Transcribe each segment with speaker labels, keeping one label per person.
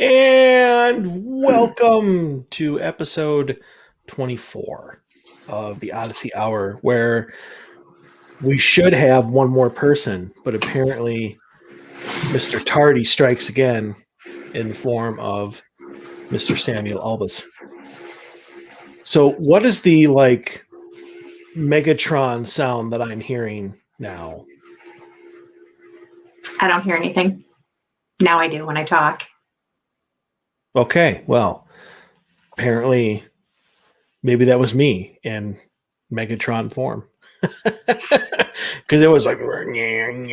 Speaker 1: And welcome to episode 24 of the Odyssey Hour, where we should have one more person, but apparently Mr. Tardy strikes again in the form of Mr. Samuel Albus. So what is the Megatron sound that I'm hearing now?
Speaker 2: I don't hear anything. Now I do when I talk.
Speaker 1: Okay, well, apparently maybe that was me in Megatron form. Because it was like, I mean,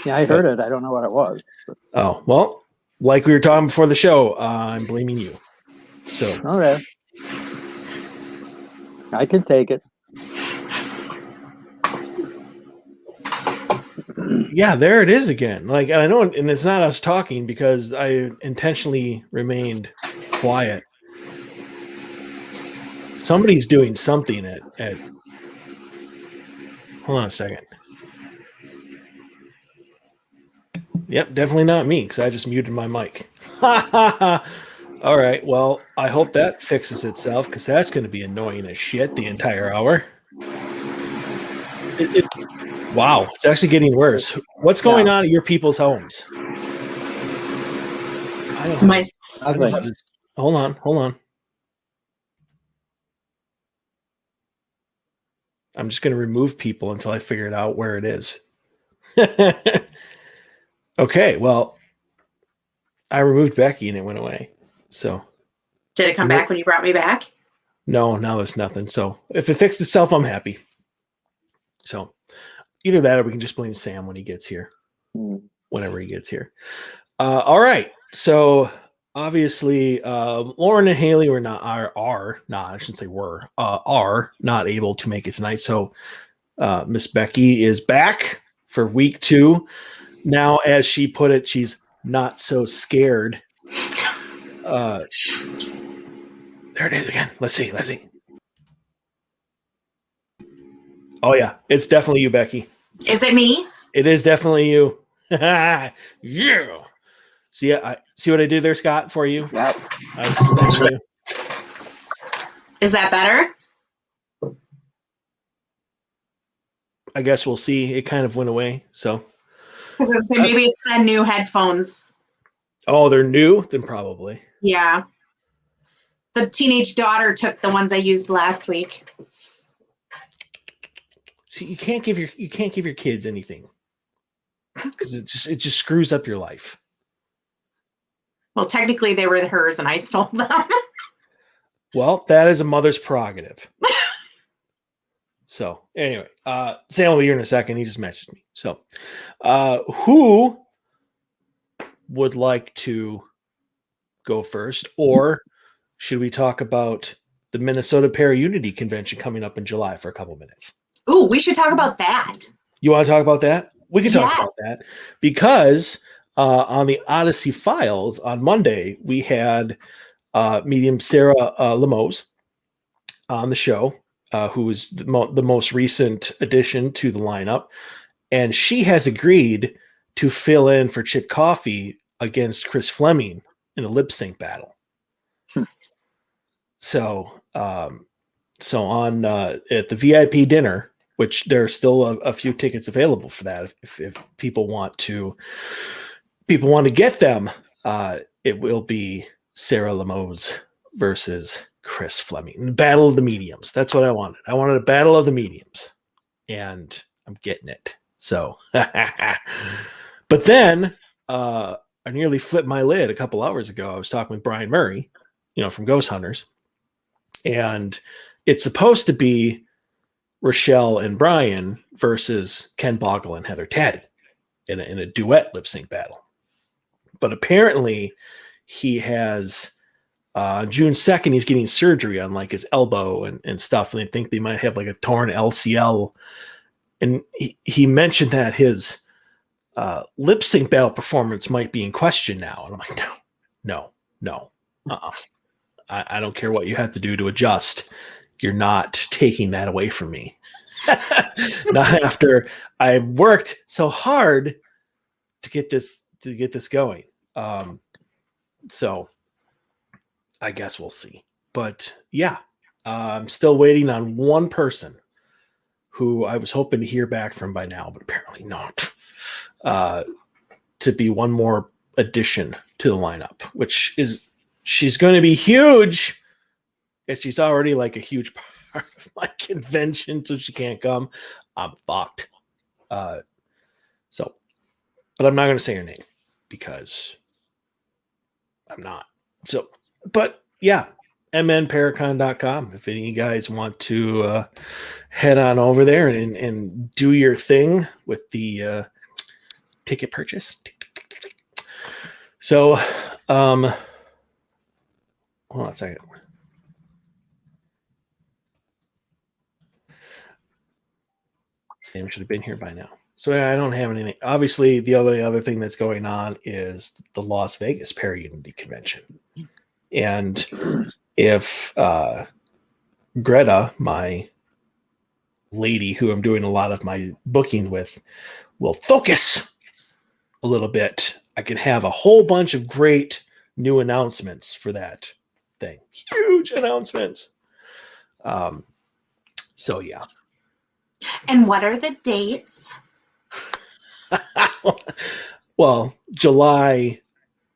Speaker 3: yeah, I heard it. I don't know what it was. But...
Speaker 1: Oh, well, like we were talking before the show, I'm blaming you. So,
Speaker 3: okay, I can take it.
Speaker 1: Yeah, there it is again. Like, I know, and it's not us talking because I intentionally remained quiet. Somebody's doing something at hold on a second. Yep, definitely not me because I just muted my mic. All right, well, I hope that fixes itself because that's going to be annoying as shit the entire hour. Wow, it's actually getting worse. What's going on at your people's homes? I don't know. Hold on. I'm just going to remove people until I figure it out where it is. Okay, well, I removed Becky and it went away. So,
Speaker 2: did it come back when you brought me back?
Speaker 1: No, now there's nothing. So if it fixed itself, I'm happy. So either that or we can just blame Sam when he gets here, whenever he gets here. All right. So obviously, Lauren and Haileigh are not able to make it tonight. So Miss Becky is back for week 2. Now, as she put it, she's not so scared. There it is again. Let's see. Oh yeah, it's definitely you, Becky.
Speaker 2: Is it me?
Speaker 1: It is definitely you. Yeah. See what I did there, Scott, for you?
Speaker 3: Yep.
Speaker 2: Is that better?
Speaker 1: I guess we'll see. It kind of went away. So
Speaker 2: maybe it's the new headphones.
Speaker 1: Oh, they're new? Then probably.
Speaker 2: Yeah. The teenage daughter took the ones I used last week.
Speaker 1: See, you can't give your kids anything because it just screws up your life.
Speaker 2: Well, technically they were hers and I stole them.
Speaker 1: Well, that is a mother's prerogative. So anyway, Sam will be here in a second. He just messaged me. So who would like to go first, or should we talk about the Minnesota Para-Unity Convention coming up in July for a couple minutes?
Speaker 2: Ooh, we should talk about that.
Speaker 1: You want to talk about that? We can talk about that because on the Odyssey Files on Monday, we had medium Sarah Lemos on the show, who is the most recent addition to the lineup. And she has agreed to fill in for Chip Coffey against Chris Fleming in a lip sync battle. So on at the VIP dinner, which there are still a few tickets available for that if people want to get them. it will be Sarah Lemos versus Chris Fleming. Battle of the mediums. That's what I wanted. I wanted a battle of the mediums, and I'm getting it. So, but then I nearly flipped my lid a couple hours ago. I was talking with Brian Murray, from Ghost Hunters, and it's supposed to be Rochelle and Brian versus Ken Boggle and Heather Taddy in a duet lip sync battle. But apparently he has June 2nd, he's getting surgery on like his elbow and stuff. And they think they might have like a torn LCL. And he mentioned that his lip sync battle performance might be in question now. And I'm like, no. I don't care what you have to do to adjust. You're not taking that away from me. Not after I worked so hard to get this going. So I guess we'll see. But yeah, I'm still waiting on one person who I was hoping to hear back from by now, but apparently not. To be one more addition to the lineup, which is she's going to be huge. And she's already like a huge part of my convention, so she can't come. I'm fucked. But I'm not going to say her name because I'm not. So, but yeah, mnparacon.com. If any of you guys want to head on over there and do your thing with the ticket purchase. So, hold on a second. Sam should have been here by now. So I don't have anything. Obviously, the other thing that's going on is the Las Vegas Para-Unity Convention. And if Greta, my lady who I'm doing a lot of my booking with, will focus a little bit, I can have a whole bunch of great new announcements for that thing. Huge announcements. So yeah.
Speaker 2: And what are the dates?
Speaker 1: Well, July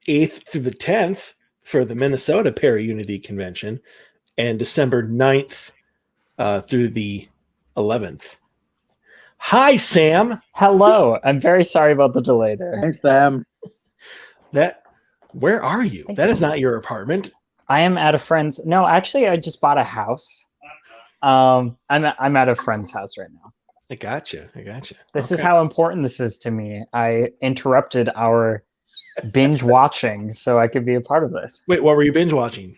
Speaker 1: 8th through the 10th for the Minnesota Para-Unity Convention, and December 9th through the 11th. Hi, Sam.
Speaker 4: Hello. I'm very sorry about the delay there.
Speaker 3: Hey, Sam.
Speaker 1: Where are you? That is not your apartment.
Speaker 4: I am at a friend's. No, actually, I just bought a house. I'm at a friend's house right now.
Speaker 1: I gotcha.
Speaker 4: This is how important this is to me. I interrupted our binge watching so I could be a part of this.
Speaker 1: Wait, what were you binge watching?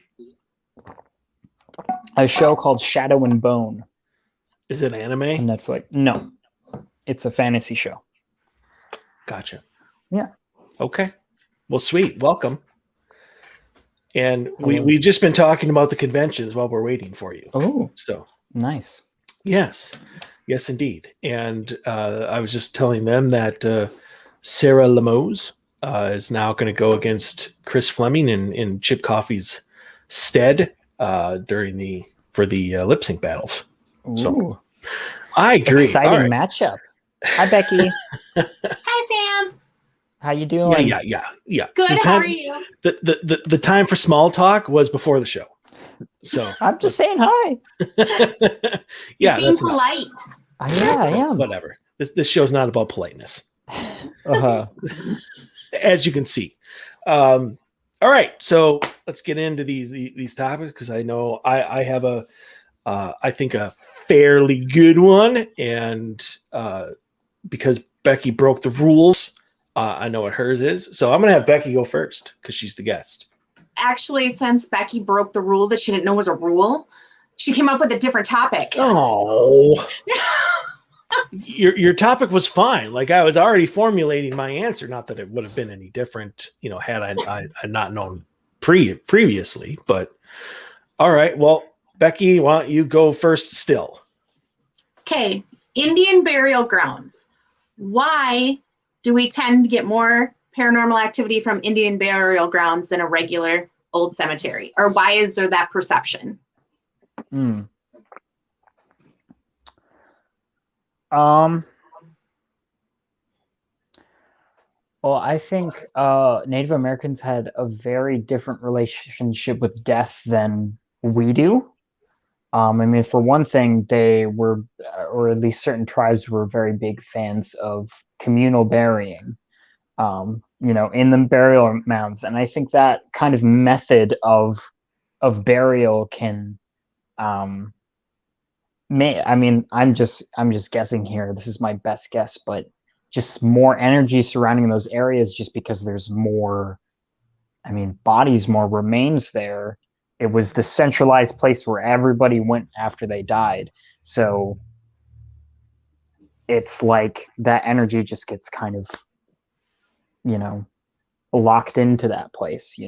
Speaker 4: A show called Shadow and Bone.
Speaker 1: Is it anime?
Speaker 4: On Netflix. No, it's a fantasy show.
Speaker 1: Gotcha.
Speaker 4: Yeah.
Speaker 1: Okay. Well, sweet. Welcome. And we've just been talking about the conventions while we're waiting for you.
Speaker 4: Oh,
Speaker 1: so
Speaker 4: nice.
Speaker 1: Yes, indeed. And I was just telling them that Sarah Lemos is now going to go against Chris Fleming in Chip Coffey's stead for the lip sync battles.
Speaker 4: Ooh.
Speaker 1: So I agree.
Speaker 4: Exciting matchup. Hi, Becky.
Speaker 2: Hi, Sam.
Speaker 4: How you doing?
Speaker 1: Yeah.
Speaker 2: Good. How are you?
Speaker 1: The time for small talk was before the show. So
Speaker 4: I'm just saying hi.
Speaker 1: Yeah,
Speaker 2: being polite.
Speaker 4: I am.
Speaker 1: Whatever. This show's not about politeness, as you can see. All right, so let's get into these topics because I know I have I think a fairly good one, and because Becky broke the rules, I know what hers is. So I'm gonna have Becky go first because she's the guest.
Speaker 2: Actually, since Becky broke the rule that she didn't know was a rule, she came up with a different topic.
Speaker 1: Oh, your topic was fine. Like I was already formulating my answer. Not that it would have been any different, had I not known previously. But all right, well, Becky, why don't you go first? Still,
Speaker 2: okay. Indian burial grounds. Why do we tend to get more paranormal activity from Indian burial grounds than a regular old cemetery? Or why is there that perception?
Speaker 4: Well, I think Native Americans had a very different relationship with death than we do. I mean, for one thing, they were, or at least certain tribes were very big fans of communal burying, in the burial mounds. And I think that kind of method of burial can, I mean, I'm just guessing here. This is my best guess, but just more energy surrounding those areas, just because there's more, I mean, bodies, more remains there. It was the centralized place where everybody went after they died. So it's like that energy just gets kind of, you know, locked into that place,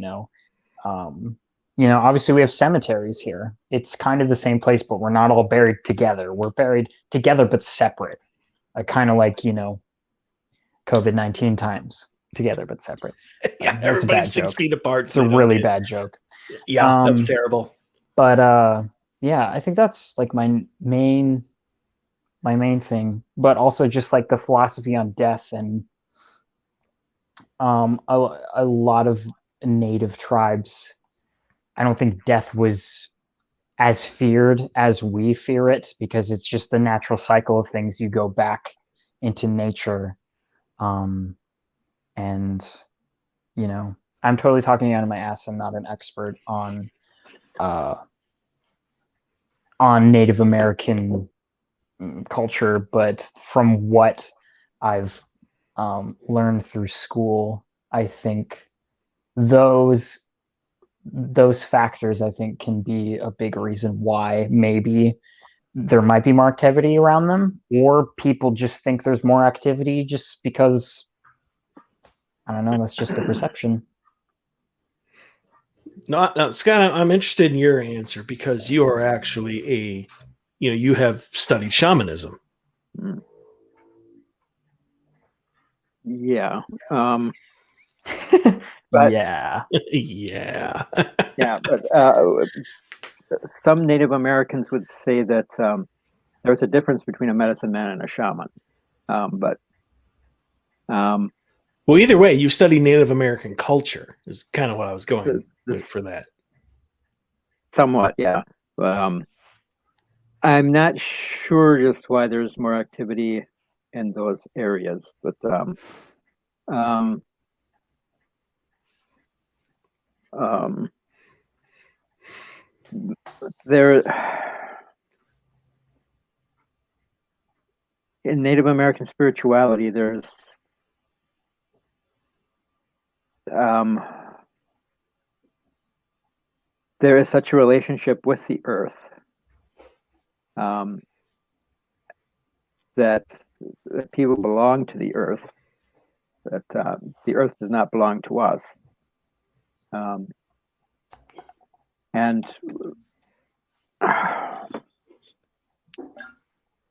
Speaker 4: obviously we have cemeteries here. It's kind of the same place, but we're not all buried together. We're buried together, but separate. Kind of like, COVID-19 times, together, but separate.
Speaker 1: Yeah,
Speaker 4: That's a
Speaker 1: everybody's
Speaker 4: bad
Speaker 1: 6
Speaker 4: joke.
Speaker 1: feet apart.
Speaker 4: It's a really bad joke.
Speaker 1: Yeah, that was terrible.
Speaker 4: But yeah, I think that's like my main thing. But also just like the philosophy on death, and a lot of native tribes, I don't think death was as feared as we fear it, because it's just the natural cycle of things. You go back into nature, and I'm totally talking out of my ass. I'm not an expert on Native American culture, but from what I've learned through school, I think those factors, I think, can be a big reason why maybe there might be more activity around them, or people just think there's more activity just because, I don't know, that's just the perception.
Speaker 1: No, Scott, I'm interested in your answer, because you are actually you have studied shamanism.
Speaker 3: Yeah.
Speaker 4: But
Speaker 1: yeah.
Speaker 3: Yeah, but some Native Americans would say that there's a difference between a medicine man and a shaman.
Speaker 1: Well, either way, you study Native American culture is kind of what I was going with for that.
Speaker 3: Somewhat, yeah. I'm not sure just why there's more activity in those areas, but there, in Native American spirituality, there's there is such a relationship with the earth that people belong to the earth, that the earth does not belong to us. And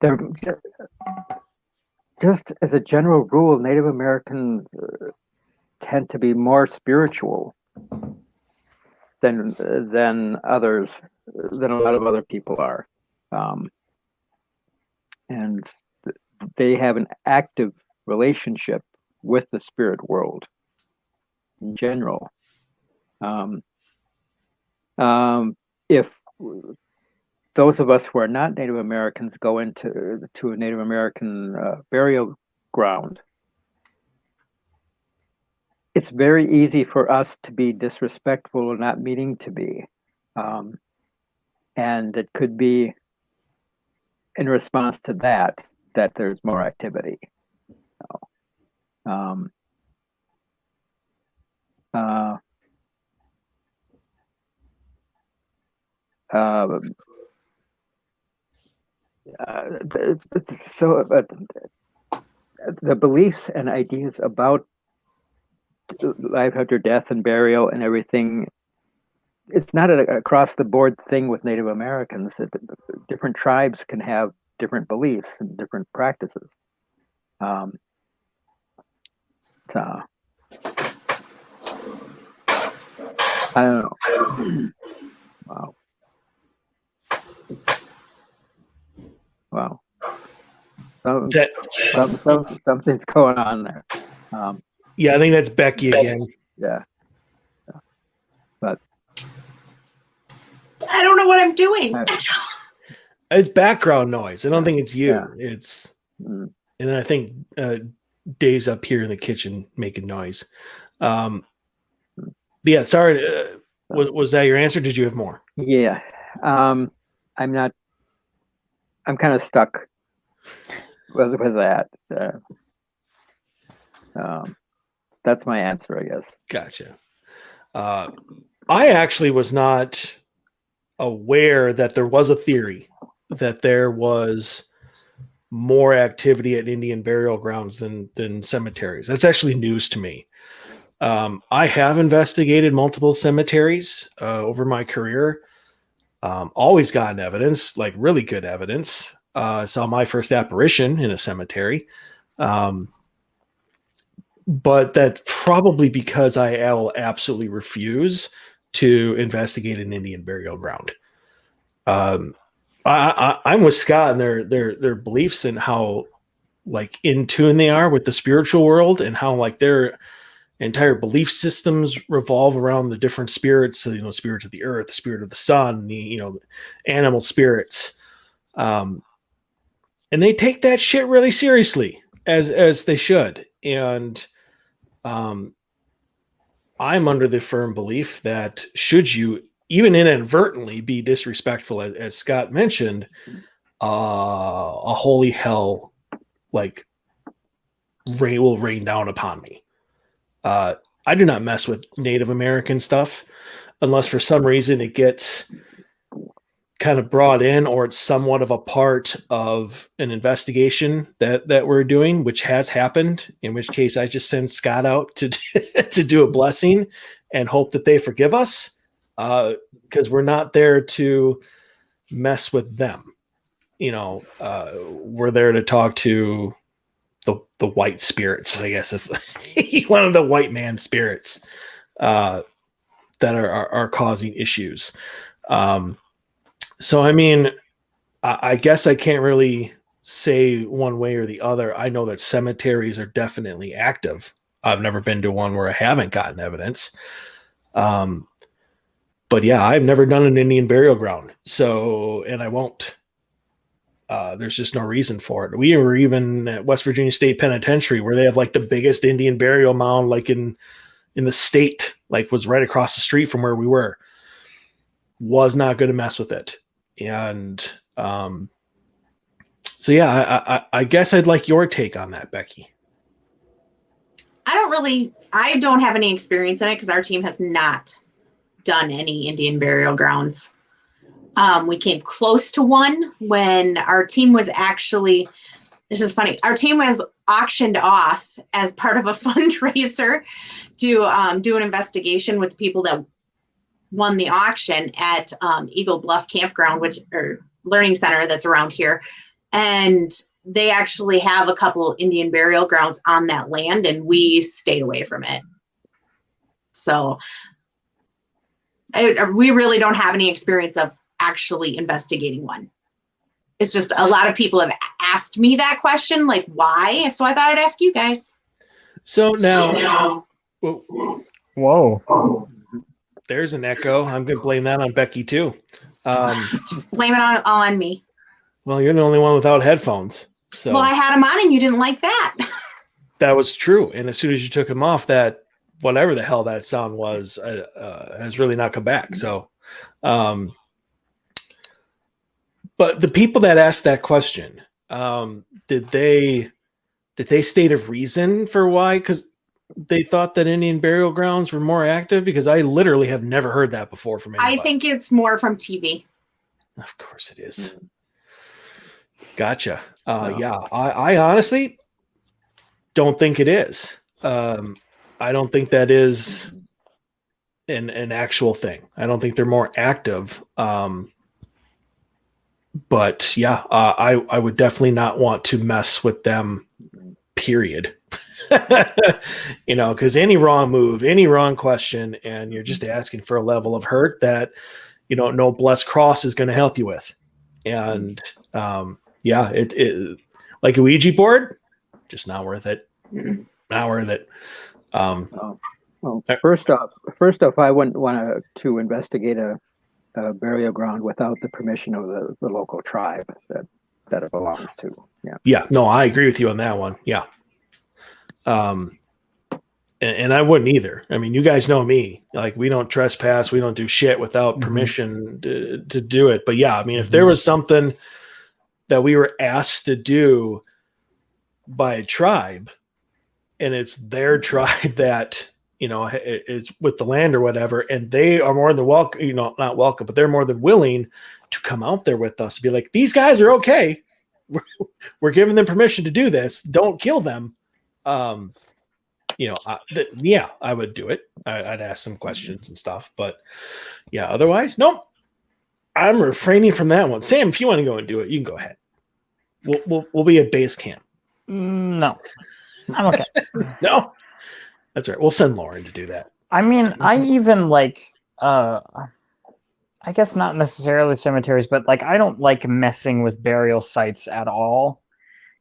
Speaker 3: there, just as a general rule, Native Americans tend to be more spiritual than others, than a lot of other people are, and they have an active relationship with the spirit world in general. If those of us who are not Native Americans go into a Native American burial ground, it's very easy for us to be disrespectful or not meaning to be. And it could be in response to that there's more activity. So the beliefs and ideas about life after death and burial and everything, it's not an across the board thing with Native Americans. Different tribes can have different beliefs and different practices. I don't know. Wow. Something's going on there.
Speaker 1: Yeah, I think that's Becky again.
Speaker 3: Yeah. But
Speaker 2: I don't know what I'm doing.
Speaker 1: It's background noise. I don't think it's you.
Speaker 3: Yeah.
Speaker 1: It's, and then I think Dave's up here in the kitchen making noise. But yeah, sorry. Was that your answer? Did you have more?
Speaker 3: Yeah. I'm kind of stuck with that. That's my answer, I guess.
Speaker 1: Gotcha. I actually was not aware that there was a theory that there was more activity at Indian burial grounds than cemeteries. That's actually news to me. I have investigated multiple cemeteries over my career. Always gotten evidence, like really good evidence. I saw my first apparition in a cemetery. But that's probably because I will absolutely refuse to investigate an Indian burial ground. I'm with Scott and their beliefs and how like in tune they are with the spiritual world and how like their entire belief systems revolve around the different spirits. So, spirit of the earth, the spirit of the sun, animal spirits. And they take that shit really seriously as they should. And I'm under the firm belief that should you even inadvertently be disrespectful, as Scott mentioned, a holy hell like will rain down upon me. I do not mess with Native American stuff unless for some reason it gets kind of brought in or it's somewhat of a part of an investigation that we're doing, which has happened, in which case I just send Scott out to to do a blessing and hope that they forgive us, because we're not there to mess with them. We're there to talk to the white spirits, I guess, if one of the white man spirits that are causing issues. So, I mean, I guess I can't really say one way or the other. I know that cemeteries are definitely active. I've never been to one where I haven't gotten evidence. But yeah, I've never done an Indian burial ground. So, and I won't. There's just no reason for it. We were even at West Virginia State Penitentiary where they have like the biggest Indian burial mound, like in the state, like was right across the street from where we were. Was not going to mess with it. And so, yeah, I guess I'd like your take on that, Becky.
Speaker 2: I don't have any experience in it because our team has not done any Indian burial grounds. We came close to one when our team was actually, this is funny, our team was auctioned off as part of a fundraiser to do an investigation with the people that won the auction at Eagle Bluff Campground, or learning center that's around here. And they actually have a couple Indian burial grounds on that land, and we stayed away from it. So we really don't have any experience of actually investigating one. It's just a lot of people have asked me that question, like why? So I thought I'd ask you guys.
Speaker 1: So now,
Speaker 4: whoa.
Speaker 1: There's an echo. I'm going to blame that on Becky too.
Speaker 2: Just blame it all on me.
Speaker 1: Well, you're the only one without headphones. So
Speaker 2: well, I had them on and you didn't like that.
Speaker 1: That was true. And as soon as you took them off, that whatever the hell that sound was has really not come back. So, but the people that asked that question, did they state a reason for why? Because they thought that Indian burial grounds were more active, because I literally have never heard that before from anybody.
Speaker 2: I think it's more from TV.
Speaker 1: Of course it is. Gotcha. Yeah, I honestly don't think it is. I don't think that is an actual thing. I don't think they're more active. But yeah, I would definitely not want to mess with them, period. Because any wrong move, any wrong question, and you're just asking for a level of hurt that, no blessed cross is going to help you with. And yeah, it like a Ouija board, just not worth it. Not worth it.
Speaker 3: Well, first off, I wouldn't want to investigate a burial ground without the permission of the local tribe that it belongs to. Yeah.
Speaker 1: Yeah. No, I agree with you on that one. Yeah. And I wouldn't either. I mean, you guys know me. Like, we don't trespass. We don't do shit without permission to do it. But yeah, I mean, if there was something that we were asked to do by a tribe, and it's their tribe that, you know, is with the land or whatever, and they are more than welcome, you know, not welcome, but they're more than willing to come out there with us and be like, these guys are okay. We're giving them permission to do this. Don't kill them. You know, yeah, I would do it. I'd ask some questions and stuff, but yeah, otherwise, nope. I'm refraining from that one. Sam, if you want to go and do it, you can go ahead. We'll be at base camp.
Speaker 4: No, I'm okay.
Speaker 1: No, that's right. We'll send Lauren to do that.
Speaker 4: I mean, I even like, I guess not necessarily cemeteries, but like, I don't like messing with burial sites at all,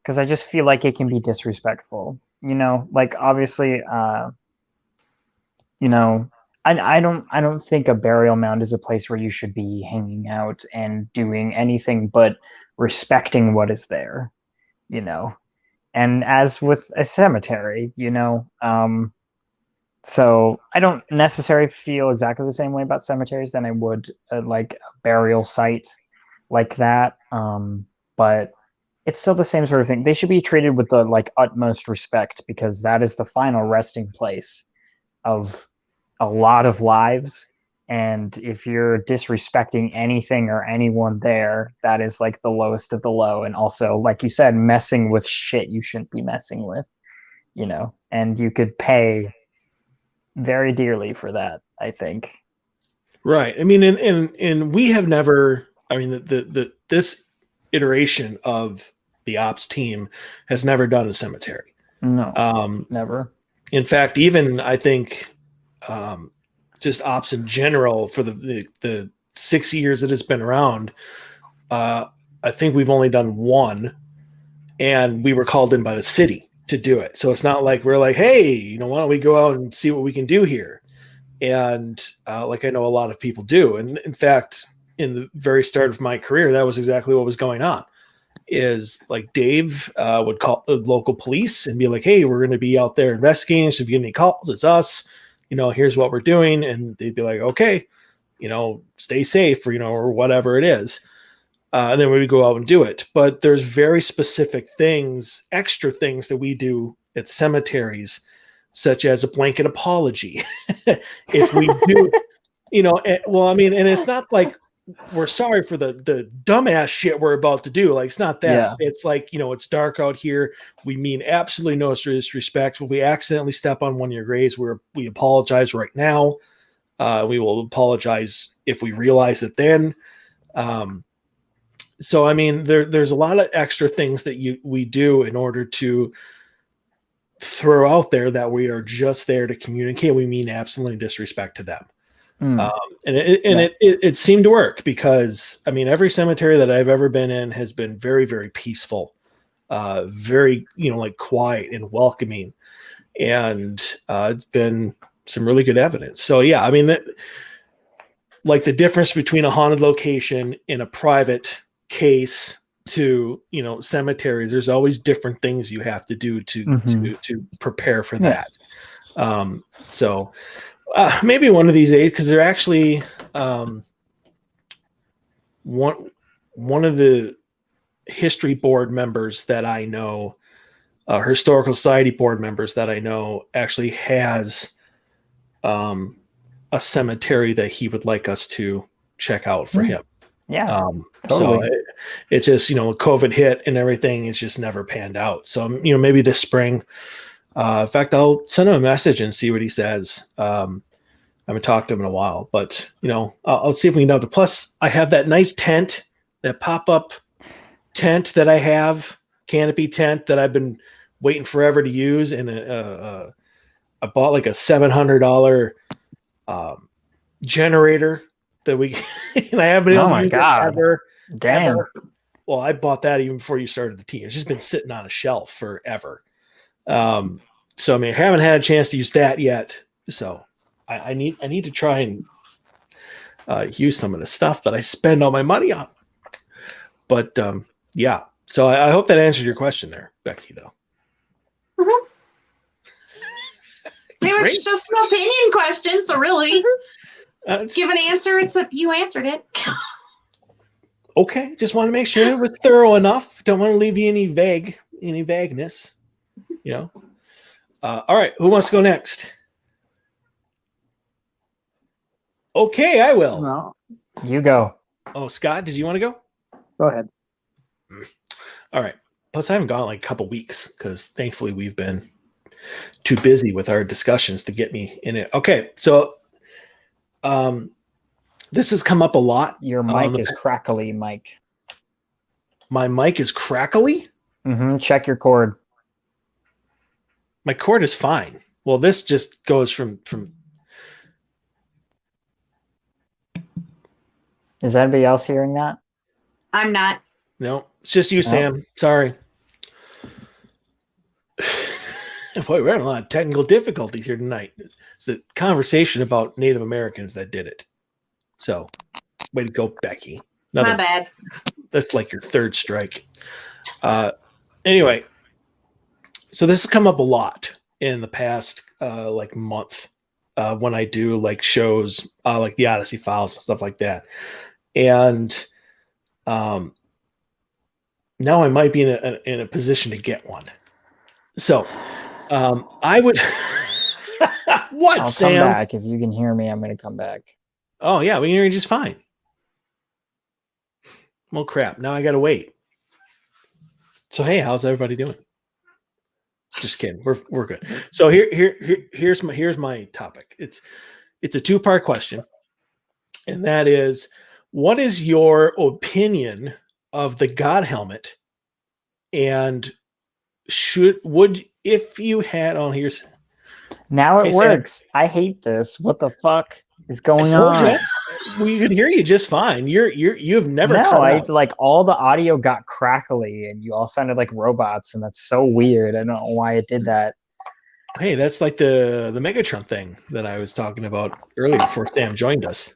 Speaker 4: because I just feel like it can be disrespectful. You know, like, obviously, you know, I don't think a burial mound is a place where you should be hanging out and doing anything but respecting what is there, you know. And as with a cemetery, you know, so I don't necessarily feel exactly the same way about cemeteries than I would like a burial site like that. But it's still the same sort of thing. They should be treated with the like utmost respect, because that is the final resting place of a lot of lives. And if you're disrespecting anything or anyone there, that is like the lowest of the low. And also, like you said, messing with shit you shouldn't be messing with, you know, and you could pay very dearly for that, I think.
Speaker 1: Right. I mean, and we have never, I mean, this iteration of the ops team has never done a cemetery.
Speaker 4: No, never.
Speaker 1: In fact, even I think, just ops in general for the 6 years that it's been around, I think we've only done one, and we were called in by the city to do it. So it's not like we're like, hey, you know, why don't we go out and see what we can do here? And like I know a lot of people do. And in fact, in the very start of my career, that was exactly what was going on. Is like Dave would call the local police and be like, hey, we're going to be out there investigating. So if you get any calls, it's us. You know, here's what we're doing. And they'd be like, okay, you know, stay safe, or, you know, or whatever it is. And then we would go out and do it. But there's very specific things, extra things that we do at cemeteries, such as a blanket apology. If we do, you know, well, I mean, and it's not like we're sorry for the dumbass shit we're about to do. Like, it's not that. Yeah. It's like, you know, it's dark out here. We mean absolutely no disrespect. If we accidentally step on one of your graves, we apologize right now. We will apologize if we realize it then. So, I mean, there's a lot of extra things that we do in order to throw out there that we are just there to communicate. We mean absolutely disrespect to them. It seemed to work, because I mean, every cemetery that I've ever been in has been very, very peaceful, very, you know, like quiet and welcoming. And it's been some really good evidence. So yeah, I mean, like the difference between a haunted location in a private case to, you know, cemeteries, there's always different things you have to do to prepare for that. So maybe one of these days, because they're actually one of the history board members that I know, historical society board members that I know, actually has a cemetery that he would like us to check out for him.
Speaker 4: Yeah.
Speaker 1: Totally. So it just, you know, COVID hit and everything, it's just never panned out. So, you know, maybe this spring, in fact, I'll send him a message and see what he says. I haven't talked to him in a while, but, you know, I'll see if we can do it. Plus, I have that nice tent, that pop-up tent that I have, canopy tent that I've been waiting forever to use. And I bought like a $700 generator that we, and I haven't been able to use it ever.
Speaker 4: Damn.
Speaker 1: Ever. Well, I bought that even before you started the team. It's just been sitting on a shelf forever. So I mean, I haven't had a chance to use that yet. So I need to try and use some of the stuff that I spend all my money on. But yeah, so I hope that answered your question there, Becky. Though.
Speaker 2: Mm-hmm. It was just an opinion question, so really, give an answer. You answered it.
Speaker 1: Okay, just want to make sure it was thorough enough. Don't want to leave you any vagueness. You know. All right, who wants to go next? Okay, I will.
Speaker 3: No.
Speaker 4: You go.
Speaker 1: Oh, Scott, did you want to go?
Speaker 3: Go ahead.
Speaker 1: All right. Plus, I haven't gone like a couple weeks because thankfully we've been too busy with our discussions to get me in it. Okay, so this has come up a lot.
Speaker 4: Your mic is crackly, Mike.
Speaker 1: My mic is crackly?
Speaker 4: Mm-hmm. Check your cord.
Speaker 1: My cord is fine. Well, this just goes from.
Speaker 4: Is anybody else hearing that?
Speaker 2: I'm not.
Speaker 1: No, it's just you, Sam. Sorry. Boy, we're having a lot of technical difficulties here tonight. It's the conversation about Native Americans that did it. So, way to go, Becky.
Speaker 2: My bad.
Speaker 1: That's like your third strike. Anyway, so this has come up a lot in the past like month when I do like shows like the Odyssey Files and stuff like that. And now I might be in a position to get one. So I would. What,
Speaker 4: I'll
Speaker 1: Sam?
Speaker 4: come back. If you can hear me, I'm going to come back.
Speaker 1: Oh, yeah, we can hear you just fine. Well, crap. Now I got to wait. So, hey, how's everybody doing? Just kidding. We're good. So here's my topic. It's a two-part question. And that is, what is your opinion of the God helmet? And if you had on here's
Speaker 4: now it
Speaker 1: Hey,
Speaker 4: works. Sam. I hate this. What the fuck is going on?
Speaker 1: We could hear you just fine. You have never.
Speaker 4: No, like all the audio got crackly, and you all sounded like robots, and that's so weird. I don't know why it did that.
Speaker 1: Hey, that's like the Megatron thing that I was talking about earlier before Sam joined us.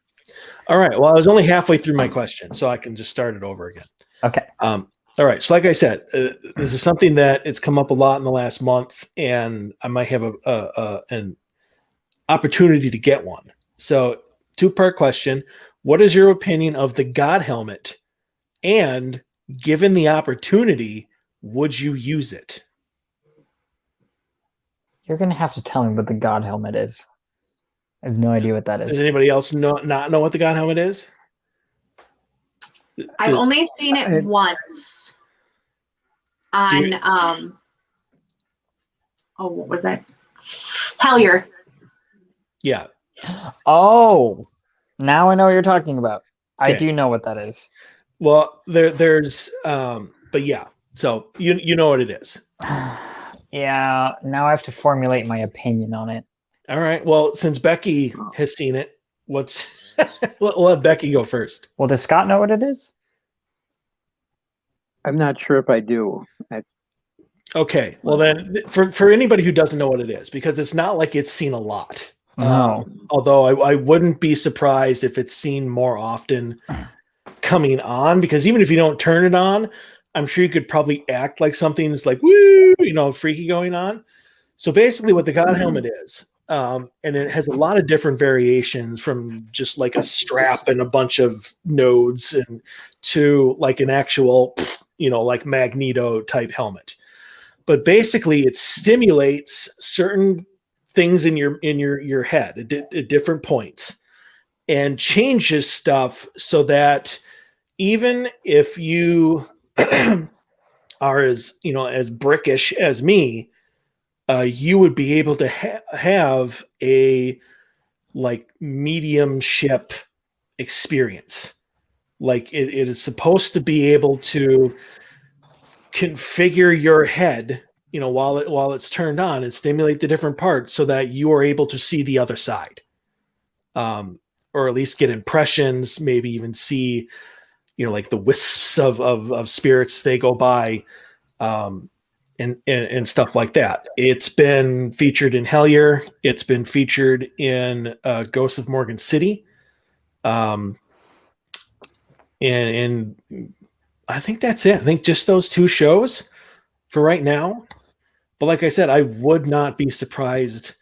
Speaker 1: All right. Well, I was only halfway through my question, so I can just start it over again.
Speaker 4: Okay.
Speaker 1: All right. So like I said, this is something that it's come up a lot in the last month, and I might have an opportunity to get one. So two-part question. What is your opinion of the God helmet? And given the opportunity, would you use it?
Speaker 4: You're going to have to tell me what the God helmet is. I have no idea what that is.
Speaker 1: Does anybody else not know what the God helmet is?
Speaker 2: I've only seen it once on what was that? Haileigh.
Speaker 1: Yeah.
Speaker 4: Oh, now I know what you're talking about.
Speaker 1: Okay.
Speaker 4: I do know what that is.
Speaker 1: Well, there's but yeah. So you know what it is.
Speaker 4: Yeah, now I have to formulate my opinion on it.
Speaker 1: All right. Well, since Becky has seen it, let Becky go first.
Speaker 4: Well, does Scott know what it is?
Speaker 3: I'm not sure if I do.
Speaker 1: Okay. Well, then for anybody who doesn't know what it is, because it's not like it's seen a lot.
Speaker 4: No.
Speaker 1: Although I wouldn't be surprised if it's seen more often coming on, because even if you don't turn it on, I'm sure you could probably act like something's like, woo, freaky going on. So basically what the God helmet is, and it has a lot of different variations from just like a strap and a bunch of nodes and to like an actual, like Magneto type helmet. But basically it stimulates certain things in your head at different points and changes stuff so that even if you are as brickish as me, you would be able to have a like mediumship experience. Like it is supposed to be able to configure your head, while it's turned on and stimulate the different parts so that you are able to see the other side, or at least get impressions, maybe even see, like the wisps of spirits they go by. and stuff like that. It's been featured in Hellier. It's been featured in Ghosts of Morgan City. And I think that's it. I think just those two shows for right now. But like I said, I would not be surprised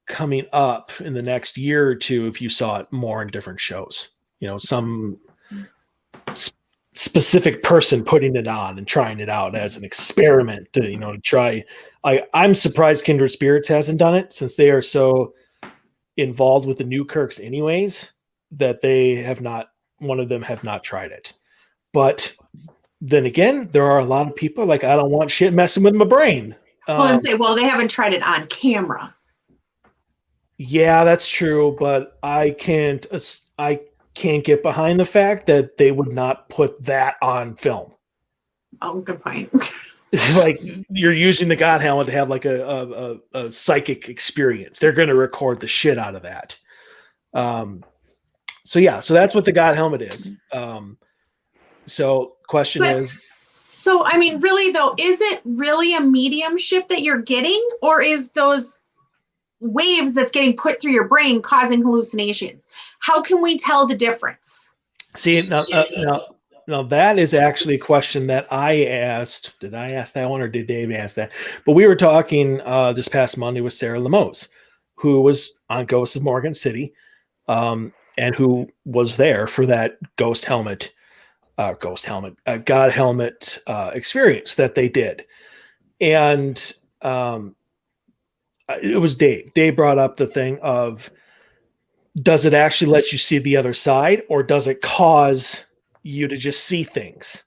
Speaker 1: coming up in the next year or two if you saw it more in different shows. Some specific person putting it on and trying it out as an experiment to try. I'm surprised Kindred Spirits hasn't done it, since they are so involved with the Newkirks anyways, that they have not, one of them have not tried it. But then again, there are a lot of people like, I don't want shit messing with my brain.
Speaker 2: Well, they haven't tried it on camera.
Speaker 1: Yeah, that's true, but I can't get behind the fact that they would not put that on film.
Speaker 2: Oh, good point.
Speaker 1: Like, you're using the God Helmet to have like a psychic experience. They're going to record the shit out of that. So that's what the God Helmet is. So question is,
Speaker 2: so I mean, really though, is it really a mediumship that you're getting, or is those waves that's getting put through your brain causing hallucinations? How can we tell the difference?
Speaker 1: See, now that is actually a question that I asked. Did I ask that one, or did Dave ask that? But we were talking this past Monday with Sarah Lemos, who was on Ghosts of Morgan City, and who was there for that God Helmet experience that they did. And it was Dave. Dave brought up the thing of, does it actually let you see the other side, or does it cause you to just see things?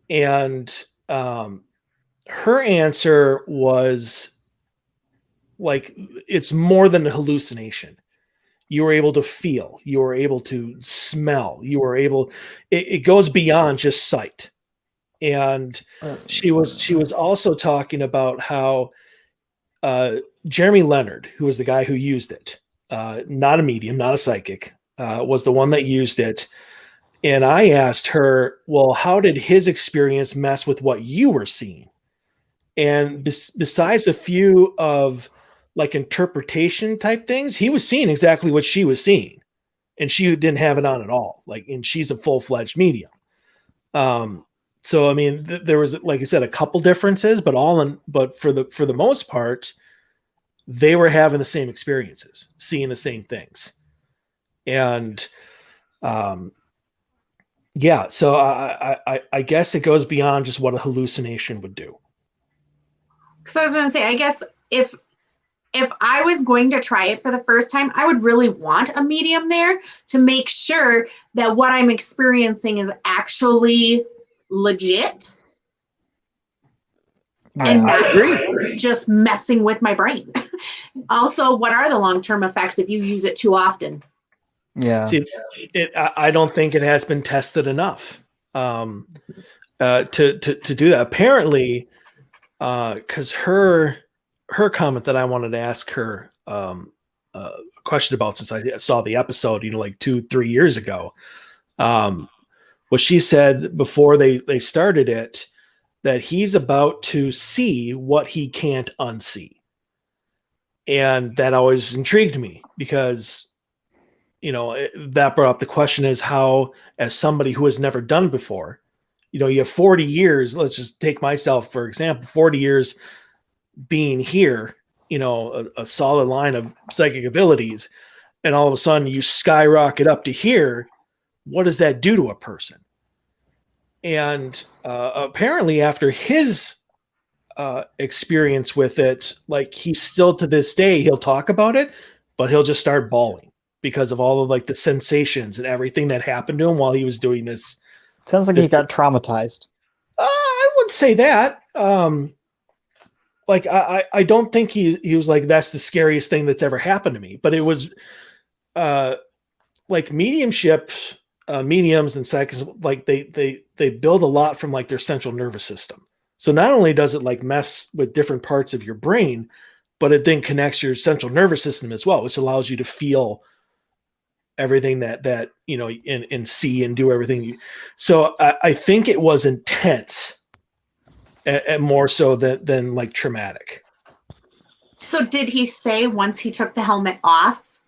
Speaker 1: And her answer was like, it's more than a hallucination. You were able to feel, you were able to smell, it goes beyond just sight. And she was also talking about how Jeremy Leonard, who was the guy who used it, not a medium, not a psychic, was the one that used it. And I asked her, well, how did his experience mess with what you were seeing? And besides a few of like interpretation type things, he was seeing exactly what she was seeing, and she didn't have it on at all. And she's a full-fledged medium. So I mean, there was, like I said, a couple differences, but for the most part, they were having the same experiences, seeing the same things. And so I guess it goes beyond just what a hallucination would do.
Speaker 2: Because I was going to say, I guess if I was going to try it for the first time, I would really want a medium there to make sure that what I'm experiencing is actually legit. And not just messing with my brain. Also, what are the long-term effects if you use it too often?
Speaker 4: Yeah.
Speaker 1: See, I don't think it has been tested enough to do that. Apparently, because her comment that I wanted to ask her a question about, since I saw the episode, like 2-3 years ago, what she said before they started it, that he's about to see what he can't unsee. And that always intrigued me, because that brought up the question is how, as somebody who has never done before, you have 40 years, let's just take myself for example, 40 years being here, a solid line of psychic abilities, and all of a sudden you skyrocket up to here. What does that do to a person? And apparently after his experience with it, like, he's still, to this day, he'll talk about it, but he'll just start bawling because of all of like the sensations and everything that happened to him while he was doing this.
Speaker 4: Sounds like he got traumatized.
Speaker 1: I wouldn't say that. Like, I don't think he was like, that's the scariest thing that's ever happened to me. But it was like mediumship, mediums and psychics, like they build a lot from like their central nervous system. So not only does it like mess with different parts of your brain, but it then connects your central nervous system as well, which allows you to feel everything that and see and do everything. So I think it was intense. and more so than like traumatic.
Speaker 2: So did he say once he took the helmet off,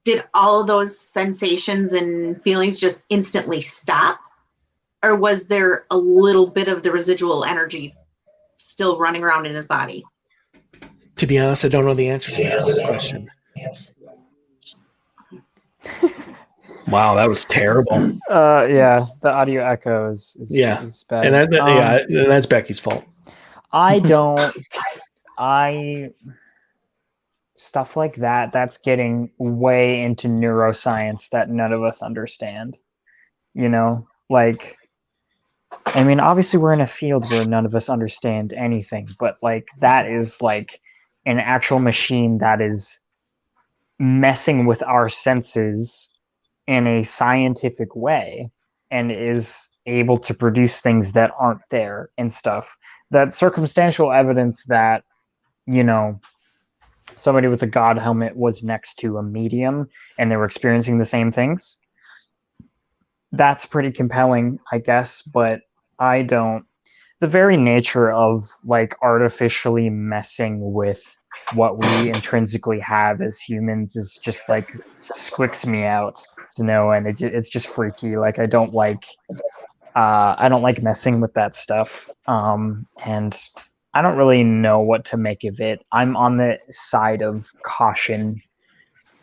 Speaker 2: did all of those sensations and feelings just instantly stop? Or was there a little bit of the residual energy still running around in his body?
Speaker 1: To be honest, I don't know the answer to that question. Wow, that was terrible.
Speaker 4: Yeah, the audio echo is bad.
Speaker 1: And and that's Becky's fault.
Speaker 4: Stuff like that's getting way into neuroscience that none of us understand. Like, I mean, obviously we're in a field where none of us understand anything, but like that is like an actual machine that is messing with our senses in a scientific way and is able to produce things that aren't there and stuff. That circumstantial evidence that, somebody with a god helmet was next to a medium and they were experiencing the same things. That's pretty compelling, I guess, but the very nature of like artificially messing with what we intrinsically have as humans is just like squicks me out to know, and it's just freaky. Like I don't like messing with that stuff, and I don't really know what to make of it. I'm on the side of caution.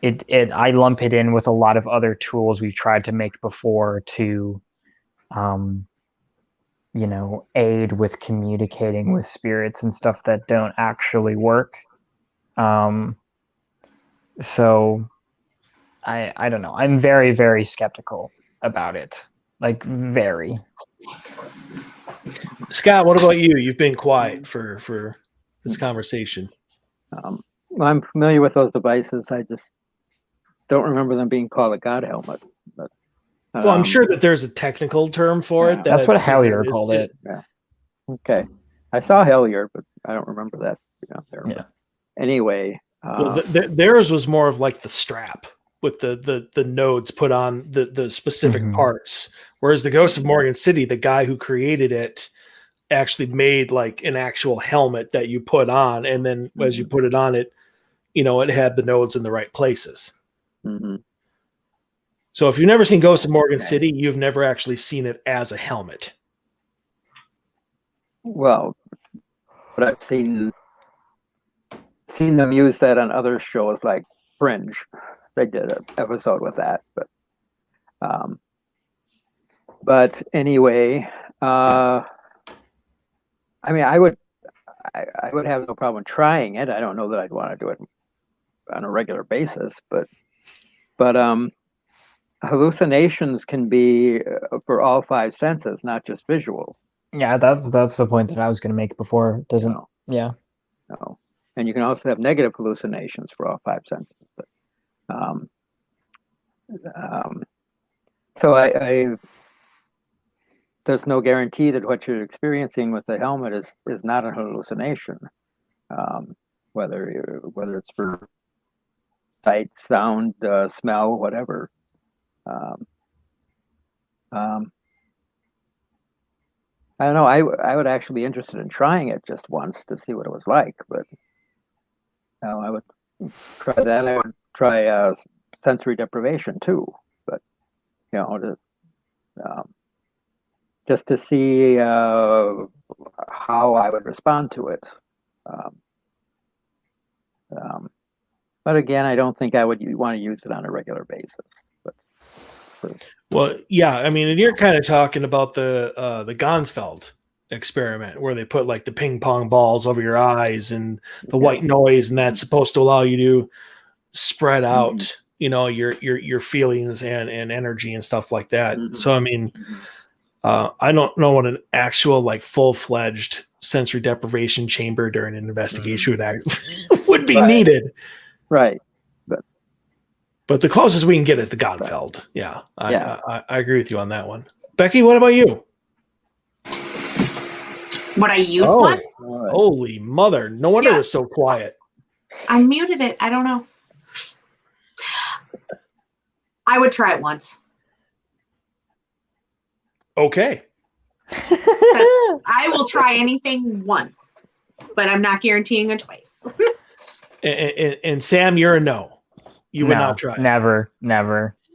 Speaker 4: I lump it in with a lot of other tools we've tried to make before to aid with communicating with spirits and stuff that don't actually work. So I don't know. I'm very, very skeptical about it. Like very.
Speaker 1: Scott, what about you? You've been quiet for this conversation.
Speaker 3: Well, I'm familiar with those devices. I just don't remember them being called a god helmet. But
Speaker 1: well, I'm sure that there's a technical term for it.
Speaker 4: That's what Haileigh called it.
Speaker 3: Yeah. Okay. I saw Haileigh, but I don't remember that.
Speaker 4: Yeah.
Speaker 3: Anyway.
Speaker 1: Well, theirs was more of like the strap with the nodes put on the specific parts. Whereas the Ghost of Morgan City, the guy who created it actually made like an actual helmet that you put on. And then as you put it on, it had the nodes in the right places.
Speaker 3: Mm-hmm.
Speaker 1: So if you've never seen Ghost of Morgan City, you've never actually seen it as a helmet.
Speaker 3: Well, but I've seen them use that on other shows like Fringe. They did an episode with that, but anyway, I mean, I would have no problem trying it. I don't know that I'd want to do it on a regular basis, but hallucinations can be for all five senses, not just visual.
Speaker 4: Yeah, that's the point that I was going to make before. It doesn't.
Speaker 3: No.
Speaker 4: Yeah.
Speaker 3: No, and you can also have negative hallucinations for all five senses. But so I there's no guarantee that what you're experiencing with the helmet is not a hallucination, whether it's for sight, sound, smell, whatever. I don't know. I would actually be interested in trying it just once to see what it was like, but I would try that. I would try sensory deprivation too, but just to see how I would respond to it. But again, I don't think I would want to use it on a regular basis.
Speaker 1: Well, yeah, I mean, and you're kind of talking about the Gonsfeld experiment where they put like the ping pong balls over your eyes and the white noise, and that's supposed to allow you to spread out, your feelings and energy and stuff like that. So, I mean, I don't know what an actual like full-fledged sensory deprivation chamber during an investigation would be needed.
Speaker 3: Right.
Speaker 1: But the closest we can get is the Gonsfeld. Yeah, I agree with you on that one. Becky, what about you?
Speaker 2: Would I use one?
Speaker 3: Right.
Speaker 1: Holy mother. No wonder it was so quiet.
Speaker 2: I muted it. I don't know. I would try it once.
Speaker 1: Okay.
Speaker 2: I will try anything once, but I'm not guaranteeing it twice.
Speaker 1: And Sam, you're a no. You would not try.
Speaker 4: Never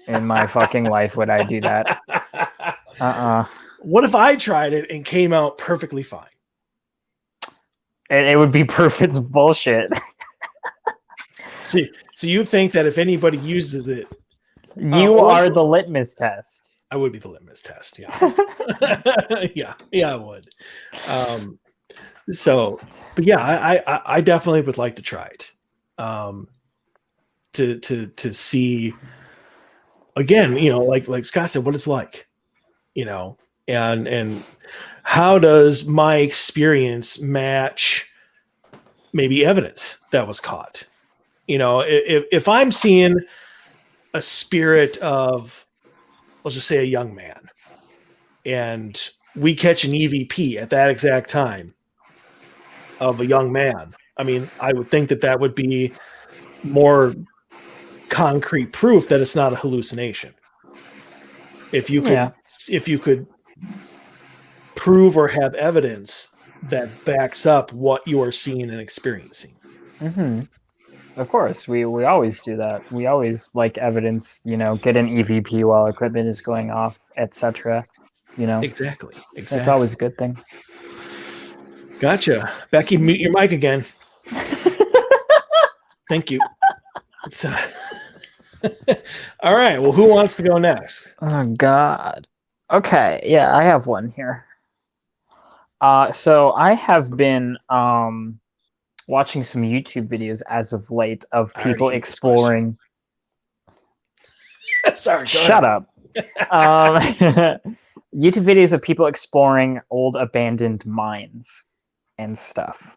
Speaker 4: in my fucking life would I do that.
Speaker 1: What if I tried it and came out perfectly fine?
Speaker 4: It would be perfect bullshit.
Speaker 1: So you think that if anybody uses it,
Speaker 4: you are the litmus test.
Speaker 1: I would be the litmus test. Yeah. yeah, I would. But yeah, I definitely would like to try it. To see again, like Scott said, what it's like, and how does my experience match maybe evidence that was caught? If I'm seeing a spirit of, let's just say, a young man, and we catch an EVP at that exact time of a young man, I mean, I would think that would be more concrete proof that it's not a hallucination. If you could prove or have evidence that backs up what you are seeing and experiencing.
Speaker 4: Mm-hmm. Of course, we always do that. We always like evidence, get an EVP while equipment is going off, etc.
Speaker 1: Exactly.
Speaker 4: It's always a good thing.
Speaker 1: Gotcha. Becky, mute your mic again. Thank you. All right. Well, who wants to go next?
Speaker 4: Oh God. Okay. Yeah, I have one here. So I have been watching some YouTube videos as of late of people exploring.
Speaker 1: Sorry.
Speaker 4: Shut up. YouTube videos of people exploring old abandoned mines and stuff.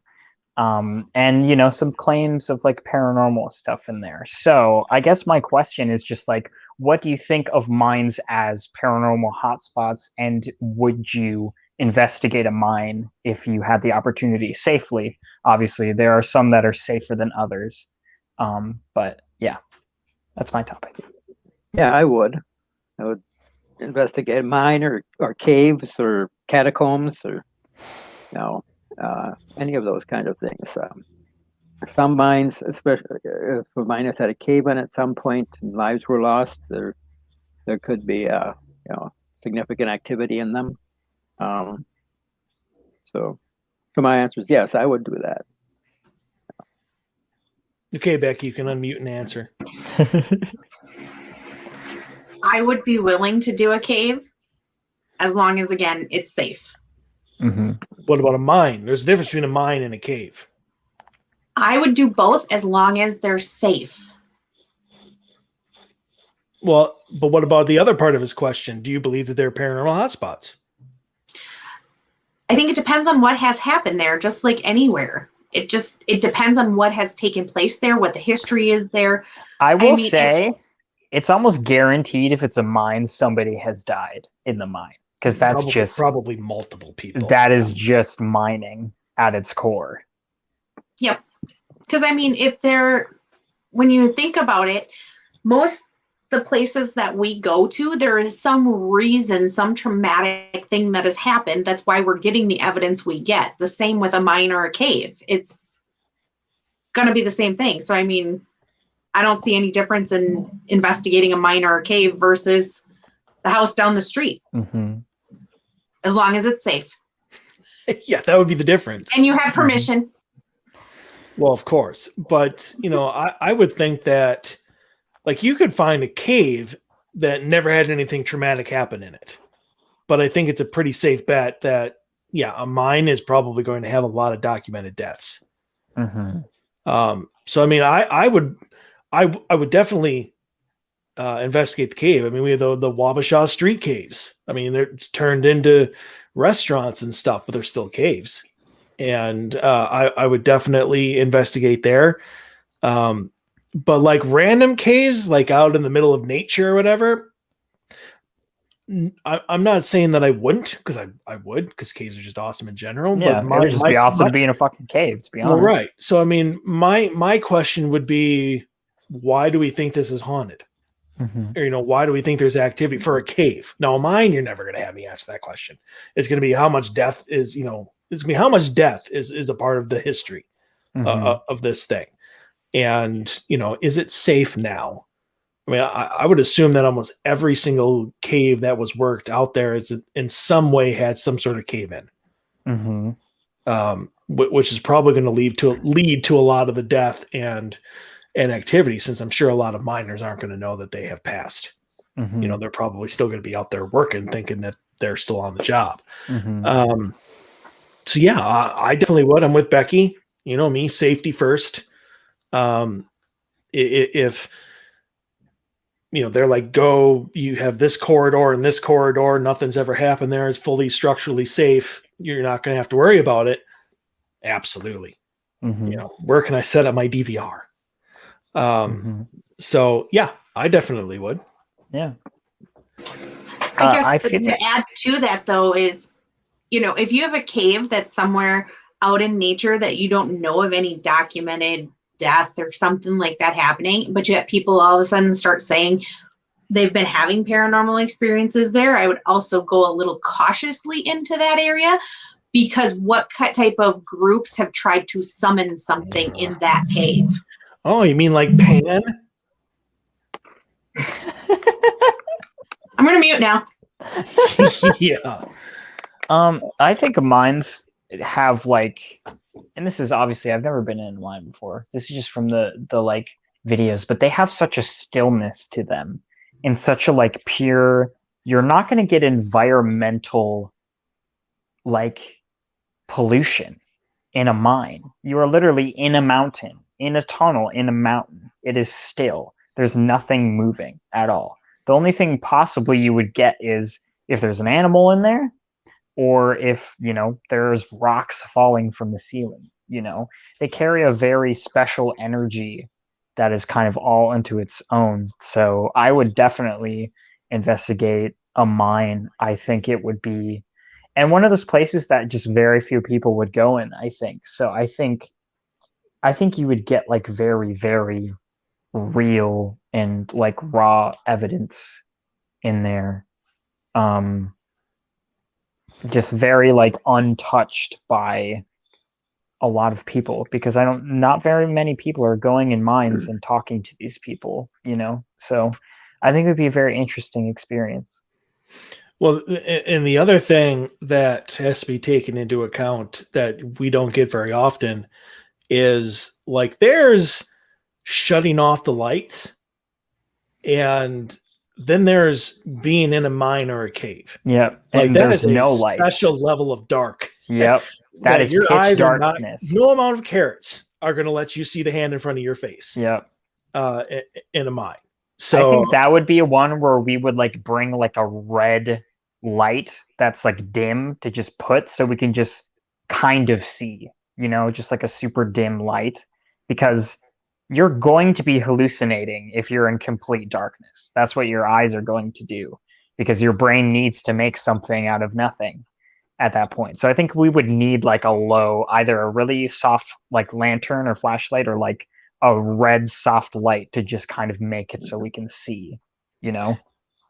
Speaker 4: And some claims of like paranormal stuff in there. So I guess my question is just like, what do you think of mines as paranormal hotspots, and would you investigate a mine if you had the opportunity safely? Obviously, there are some that are safer than others. But yeah, that's my topic.
Speaker 3: Yeah, I would investigate a mine or caves or catacombs or any of those kind of things. Some mines, especially if a mine has had a cave in at some point and lives were lost, there could be significant activity in them. So my answer is yes, I would do that.
Speaker 1: Okay, Becky, you can unmute and answer.
Speaker 2: I would be willing to do a cave as long as, again, it's safe.
Speaker 4: Mm-hmm.
Speaker 1: What about a mine? There's a difference between a mine and a cave.
Speaker 2: I would do both as long as they're safe.
Speaker 1: Well, but what about the other part of his question? Do you believe that they're paranormal hotspots?
Speaker 2: I think it depends on what has happened there, just like anywhere. It depends on what has taken place there, what the history is there.
Speaker 4: I will say it's almost guaranteed if it's a mine, somebody has died in the mine. Because that's
Speaker 1: probably multiple people.
Speaker 4: That is just mining at its core.
Speaker 2: Yep. Because when you think about it, most the places that we go to, there is some reason, some traumatic thing that has happened. That's why we're getting the evidence we get. The same with a mine or a cave. It's going to be the same thing. So, I don't see any difference in investigating a mine or a cave versus the house down the street.
Speaker 4: Mm-hmm.
Speaker 2: As long as it's safe.
Speaker 1: Yeah, that would be the difference.
Speaker 2: And you have permission.
Speaker 1: Well, of course. But, I would think that, like, you could find a cave that never had anything traumatic happen in it. But I think it's a pretty safe bet that, a mine is probably going to have a lot of documented deaths.
Speaker 4: Mm-hmm.
Speaker 1: So, I would definitely investigate the cave. We have the Wabasha street caves. It's turned into restaurants and stuff, but they're still caves. And I would definitely investigate there. But like random caves, like out in the middle of nature or whatever, I'm not saying that I wouldn't, because I would, because caves are just awesome in general.
Speaker 4: Yeah,
Speaker 1: but
Speaker 4: it would just be awesome to be in a fucking cave, to be honest.
Speaker 1: Well, right. So, my question would be, why do we think this is haunted? Or, why do we think there's activity for a cave? Now, mine, you're never going to have me ask that question. It's going to be how much death is, it's going to be how much death is a part of the history of this thing. And, is it safe now? I mean, I would assume that almost every single cave that was worked out there is in some way had some sort of cave in, which is probably going to lead to a lot of the death and activity, since I'm sure a lot of miners aren't going to know that they have passed. They're probably still going to be out there working, thinking that they're still on the job. So yeah, I definitely would. I'm with Becky. Me, safety first. If they're like, go, you have this corridor and this corridor, nothing's ever happened there, it's fully structurally safe, you're not going to have to worry about it. Absolutely. Where can I set up my DVR? So yeah, I definitely would.
Speaker 4: Yeah.
Speaker 2: I guess to add to that though is, if you have a cave that's somewhere out in nature that you don't know of any documented death or something like that happening, but yet people all of a sudden start saying they've been having paranormal experiences there, I would also go a little cautiously into that area, because what type of groups have tried to summon something in that cave?
Speaker 1: Oh, you mean like Pan?
Speaker 2: I'm going to mute now.
Speaker 1: Yeah.
Speaker 4: I think mines have and this is obviously, I've never been in a mine before. This is just from the videos, but they have such a stillness to them, and such a pure, you're not going to get environmental pollution in a mine. You are literally in a mountain, in a tunnel, in a mountain. It is still. There's nothing moving at all. The only thing possibly you would get is if there's an animal in there, or if, there's rocks falling from the ceiling. They carry a very special energy that is kind of all into its own. So I would definitely investigate a mine. I think it would be, and one of those places that just very few people would go in, I think. So I think you would get very, very real and raw evidence in there. Just very untouched by a lot of people, because not very many people are going in mines and talking to these people, so I think it would be a very interesting experience.
Speaker 1: Well, and the other thing that has to be taken into account that we don't get very often is there's shutting off the lights, and then there's being in a mine or a cave.
Speaker 4: Yeah,
Speaker 1: and that is
Speaker 4: no
Speaker 1: light. Special level of dark.
Speaker 4: Yep, that is
Speaker 1: your eyes
Speaker 4: darkness.
Speaker 1: No amount of carrots are going to let you see the hand in front of your face.
Speaker 4: Yep.
Speaker 1: In a mine. So
Speaker 4: I think that would be one where we would bring a red light that's dim to just put, so we can just kind of see, just a super dim light, because you're going to be hallucinating if you're in complete darkness. That's what your eyes are going to do, because your brain needs to make something out of nothing at that point. So I think we would need a low, either a really soft lantern or flashlight, or a red soft light to just kind of make it so we can see,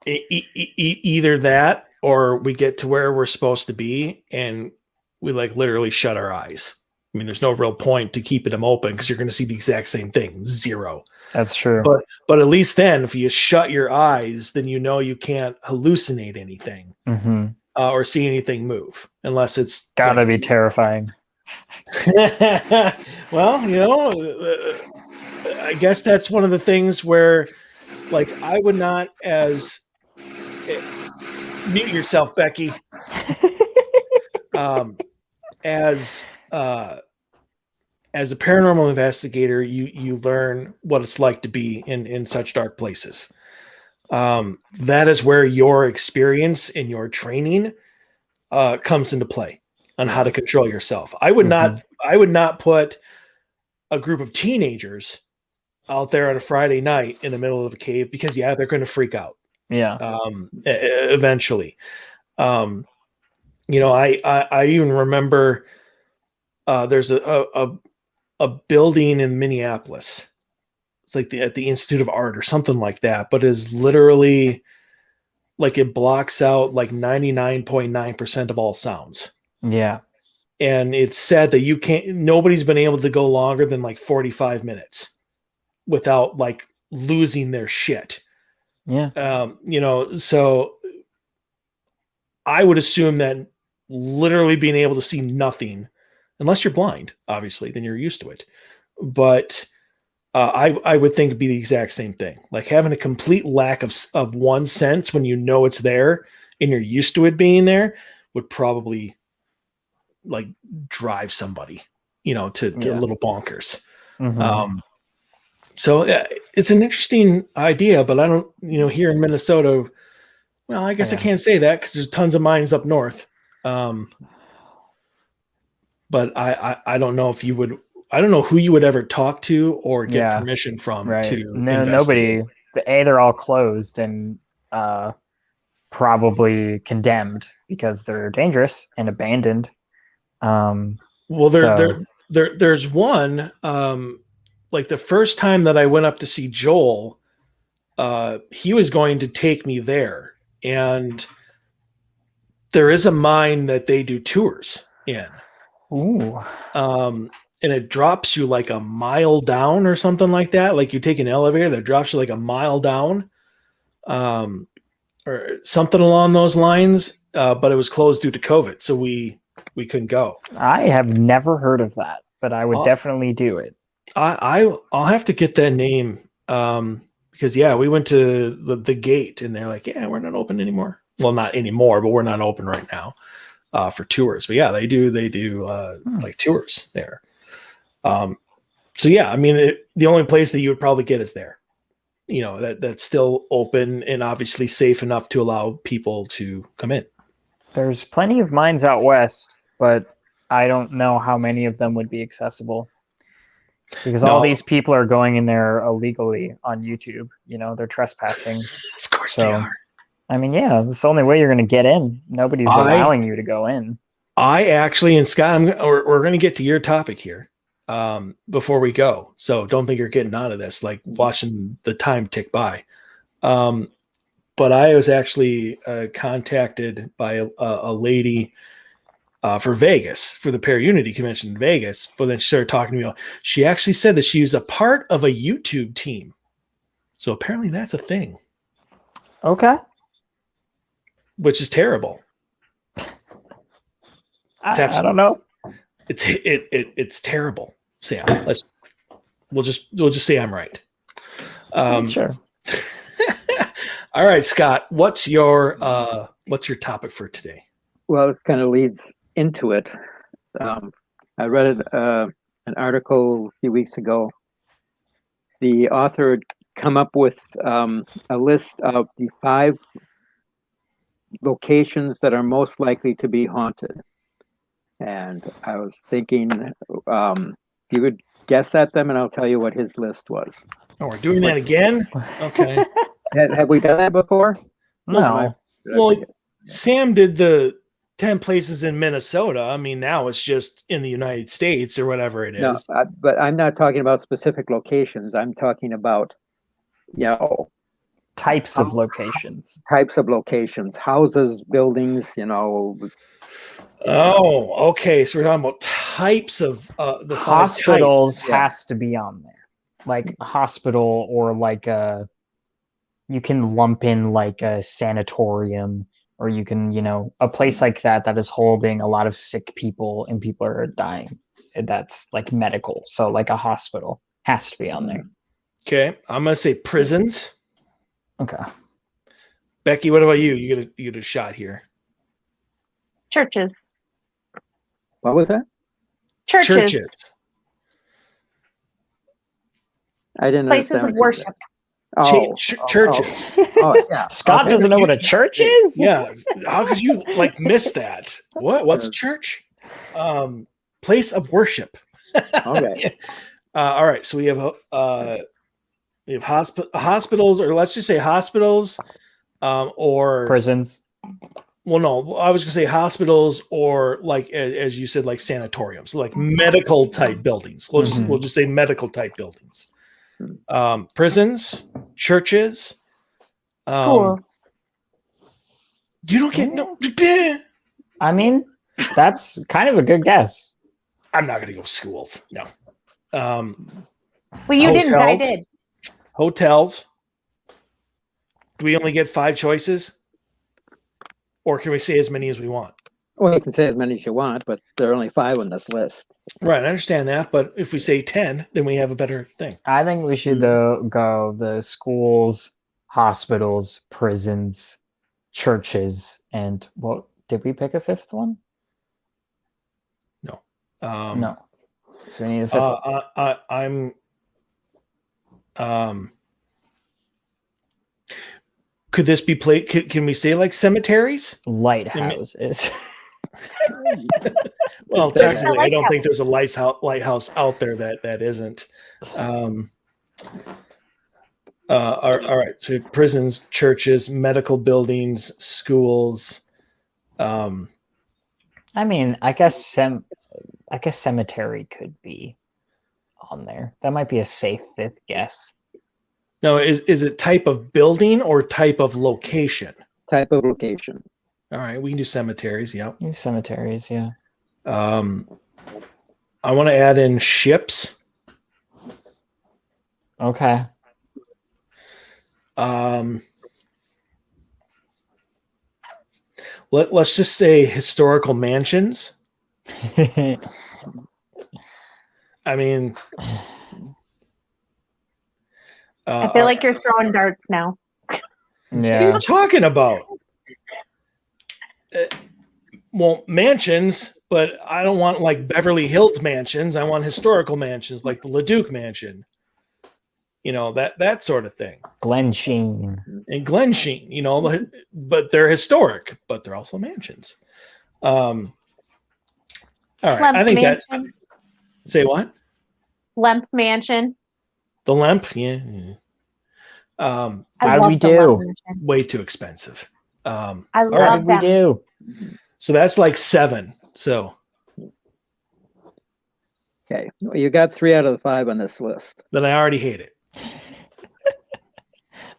Speaker 1: Either that, or we get to where we're supposed to be and we literally shut our eyes. I mean, there's no real point to keeping them open, because you're going to see the exact same thing. Zero.
Speaker 4: That's true.
Speaker 1: But at least then, if you shut your eyes, then you can't hallucinate anything or see anything move, unless it's
Speaker 4: gotta be terrifying.
Speaker 1: Well, I guess that's one of the things where, I would not mute yourself, Becky. As a paranormal investigator, you learn what it's like to be in such dark places. That is where your experience and your training comes into play on how to control yourself. I would not put a group of teenagers out there on a Friday night in the middle of a cave, because they're going to freak out.
Speaker 4: Yeah.
Speaker 1: Eventually. I even remember there's a building in Minneapolis. it's like at the Institute of Art or something like that, but is literally like it blocks out like 99.9% of all sounds.
Speaker 4: Yeah.
Speaker 1: And it's said that nobody's been able to go longer than like 45 minutes without like losing their shit.
Speaker 4: Yeah.
Speaker 1: So I would assume that literally being able to see nothing, unless you're blind, obviously, then you're used to it. But I would think it'd be the exact same thing. Like having a complete lack of one sense when you know it's there and you're used to it being there would probably like drive somebody, to a little bonkers.
Speaker 4: Mm-hmm.
Speaker 1: So it's an interesting idea, but I don't, here in Minnesota, well, I guess I can't say that because there's tons of mines up north. But I don't know if you would. I don't know who you would ever talk to or get permission from to
Speaker 4: nobody. They're all closed and probably condemned because they're dangerous and abandoned.
Speaker 1: Well, there's one. Like the first time that I went up to see Joel, he was going to take me there, and there is a mine that they do tours in.
Speaker 4: Ooh.
Speaker 1: And it drops you like a mile down or something like that. Like you take an elevator that drops you like a mile down, or something along those lines. But it was closed due to COVID, so we couldn't go.
Speaker 4: I have never heard of that, but I would definitely do it.
Speaker 1: I'll have to get that name, because we went to the gate and they're like, we're not open anymore. Well, not anymore, but we're not open right now for tours. But they do like tours there. I mean, the only place that you would probably get is there, that's still open and obviously safe enough to allow people to come in.
Speaker 4: There's plenty of mines out west, but I don't know how many of them would be accessible because all these people are going in there illegally on YouTube. They're trespassing.
Speaker 1: Of course they are.
Speaker 4: I mean, it's the only way you're going to get in. Nobody's allowing you to go in.
Speaker 1: I actually, and Scott, we're going to get to your topic here before we go. So don't think you're getting out of this, like watching the time tick by. But I was actually contacted by a lady for Vegas, for the Paraunity convention in Vegas. But then she started talking to me. She actually said that she was a part of a YouTube team. So apparently that's a thing.
Speaker 4: Okay.
Speaker 1: Which is terrible.
Speaker 4: I don't know.
Speaker 1: It's terrible, Sam. We'll just say I'm right.
Speaker 4: Sure.
Speaker 1: All right, Scott. What's your topic for today?
Speaker 3: Well, this kind of leads into it. I read an article a few weeks ago. The author had come up with a list of the 5 locations that are most likely to be haunted. And I was thinking, you would guess at them, and I'll tell you what his list was.
Speaker 1: Oh, we're doing that again? Okay.
Speaker 3: Have we done that before?
Speaker 4: No.
Speaker 1: Well, Sam did the 10 places in Minnesota. I mean, now it's just in the United States or whatever it is.
Speaker 3: No, but I'm not talking about specific locations. I'm talking about,
Speaker 4: types of locations.
Speaker 3: Types of locations, houses, buildings,
Speaker 1: Oh, okay. So we're talking about types of the
Speaker 4: hospitals has to be on there. Like a hospital or like you can lump in like a sanatorium, or you can, a place like that is holding a lot of sick people and people are dying. That's like medical. So like a hospital has to be on there.
Speaker 1: Okay. I'm going to say prisons.
Speaker 4: Okay.
Speaker 1: Becky, what about you? You get a shot here.
Speaker 2: Churches.
Speaker 3: What was that?
Speaker 2: Churches.
Speaker 3: I didn't
Speaker 2: Places
Speaker 3: understand
Speaker 2: of worship.
Speaker 1: Churches.
Speaker 3: Oh, yeah.
Speaker 4: Scott doesn't know what a church is?
Speaker 1: Yeah. How could you miss that? What's church? Place of worship.
Speaker 3: Okay.
Speaker 1: All right. So we have hospitals, or let's just say hospitals, or
Speaker 4: prisons.
Speaker 1: Well, no, I was going to say hospitals, or like, as you said, like sanatoriums, like medical type buildings. We'll just say medical type buildings. prisons, churches.
Speaker 5: Schools.
Speaker 1: You don't get no.
Speaker 4: I mean, that's kind of a good guess.
Speaker 1: I'm not going to go schools. No.
Speaker 5: Well, you didn't. I
Speaker 1: hotels.
Speaker 5: did.
Speaker 1: Hotels. Do we only get 5 choices? Or can we say as many as we want?
Speaker 3: Well, you can say as many as you want, but there are only 5 on this list.
Speaker 1: Right, I understand that. But if we say 10, then we have a better thing.
Speaker 4: I think we should go the schools, hospitals, prisons, churches, and what did we pick a 5th one?
Speaker 1: No.
Speaker 4: No. So we need a 5th one.
Speaker 1: Could this be played? Can we say like cemeteries?
Speaker 4: Lighthouses.
Speaker 1: Well, technically, I don't think there's a lighthouse out there that isn't. All right. So prisons, churches, medical buildings, schools.
Speaker 4: I mean, I guess cemetery could be on there. That might be a safe 5th guess.
Speaker 1: No, is it type of building or type of location?
Speaker 3: Type of location.
Speaker 1: All right, we can do cemeteries. Yeah.
Speaker 4: Cemeteries, yeah.
Speaker 1: I want to add in ships.
Speaker 4: Okay.
Speaker 1: Let's just say historical mansions. I mean,
Speaker 5: I feel like you're throwing darts now.
Speaker 1: What are you talking about? Well, mansions, but I don't want like Beverly Hills mansions. I want historical mansions like the LeDuc mansion. You know, that sort of thing.
Speaker 4: Glensheen.
Speaker 1: And Glensheen, you know, but they're historic, but they're also mansions. All right.
Speaker 5: Lemp
Speaker 1: I think
Speaker 5: Mansion.
Speaker 1: Say what?
Speaker 5: Lemp Mansion.
Speaker 1: The Lemp, yeah.
Speaker 4: How do we do?
Speaker 1: Way too expensive.
Speaker 5: I
Speaker 1: all
Speaker 5: love
Speaker 4: we
Speaker 5: them.
Speaker 4: do.
Speaker 1: So that's like 7. So
Speaker 3: Okay, well, you got 3 out of the 5 on this list.
Speaker 1: then I already hate it.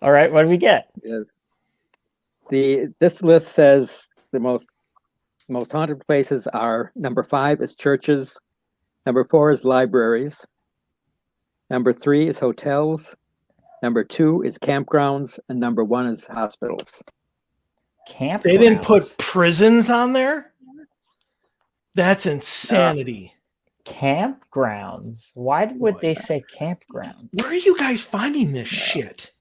Speaker 4: All right, what do we get?
Speaker 3: Is this list says the most haunted places are number 5 is churches, number 4 is libraries, number 3 is hotels, number 2 is campgrounds, and number 1 is hospitals.
Speaker 4: Campgrounds.
Speaker 1: They didn't put prisons on there? That's insanity.
Speaker 4: Campgrounds. Why would they say campgrounds?
Speaker 1: Where are you guys finding this shit?